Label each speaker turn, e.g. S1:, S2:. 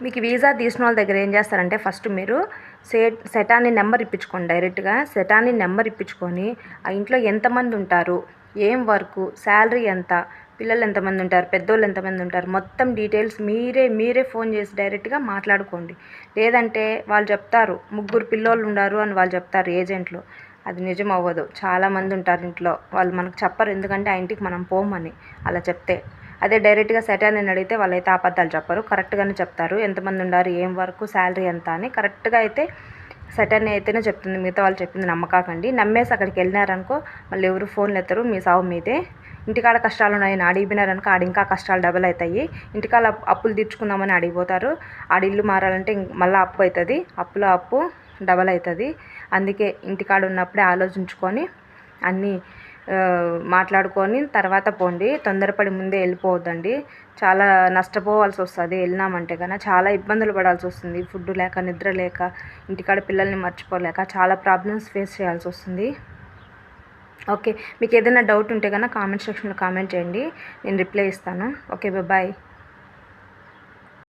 S1: మీకు వీసా తీసిన వాళ్ళ దగ్గర ఏం చేస్తారంటే ఫస్ట్ మీరు సెటాని నెంబర్ ఇప్పించుకోండి. డైరెక్ట్గా సెటాని నెంబర్ ఇప్పించుకొని ఆ ఇంట్లో ఎంతమంది ఉంటారు, ఏం వర్కు, శాలరీ ఎంత, పిల్లలు ఎంతమంది ఉంటారు, పెద్దోళ్ళు ఎంతమంది ఉంటారు, మొత్తం డీటెయిల్స్ మీరే ఫోన్ చేసి డైరెక్ట్గా మాట్లాడుకోండి. లేదంటే వాళ్ళు చెప్తారు 3 పిల్లోళ్ళు ఉన్నారు అని వాళ్ళు చెప్తారు ఏజెంట్లు. అది నిజం అవ్వదు. చాలామంది ఉంటారు ఇంట్లో, వాళ్ళు మనకు చెప్పరు, ఎందుకంటే ఆ ఇంటికి మనం పోమని అలా చెప్తే. అదే డైరెక్ట్గా సెటాని అడిగితే వాళ్ళైతే అబద్ధాలు చెప్పరు, కరెక్ట్గానే చెప్తారు. ఎంతమంది ఉన్నారు, ఏం వర్క్, శాలరీ ఎంత అని కరెక్ట్గా అయితే సెటాని అయితేనే చెప్తుంది. మిగతా వాళ్ళు చెప్పింది నమ్మకాకండి. నమ్మేసి అక్కడికి వెళ్ళినారనుకో మళ్ళీ ఎవరు ఫోన్లు ఎత్తరు, మీ సావు మీదే. ఇంటికాడ కష్టాలు ఉన్నాయని అడిగిపోయినారనుకో ఆడ ఇంకా కష్టాలు డబల్ అవుతాయి. ఇంటికాడ అప్పులు తీర్చుకుందామని అడిగిపోతారు, ఆడ ఇల్లు మారాలంటే మళ్ళీ అప్పు అవుతుంది, అప్పులో అప్పు డబల్ అవుతుంది. అందుకే ఇంటికాడ ఉన్నప్పుడే ఆలోచించుకొని అన్నీ మాట్లాడుకొని తర్వాత పోండి. తొందరపడి ముందే వెళ్ళిపోవద్దండి. చాలా నష్టపోవాల్సి వస్తుంది వెళ్ళినామంటే కన్నా. చాలా ఇబ్బందులు పడాల్సి వస్తుంది, ఫుడ్ లేక, నిద్ర లేక, ఇంటికాడ పిల్లల్ని మర్చిపోలేక చాలా ప్రాబ్లమ్స్ ఫేస్ చేయాల్సి వస్తుంది. ఓకే, మీకు ఏదైనా డౌట్ ఉంటే కన్నా కామెంట్ సెక్షన్లో కామెంట్ చేయండి, నేను రిప్లై ఇస్తాను. Okay, bye.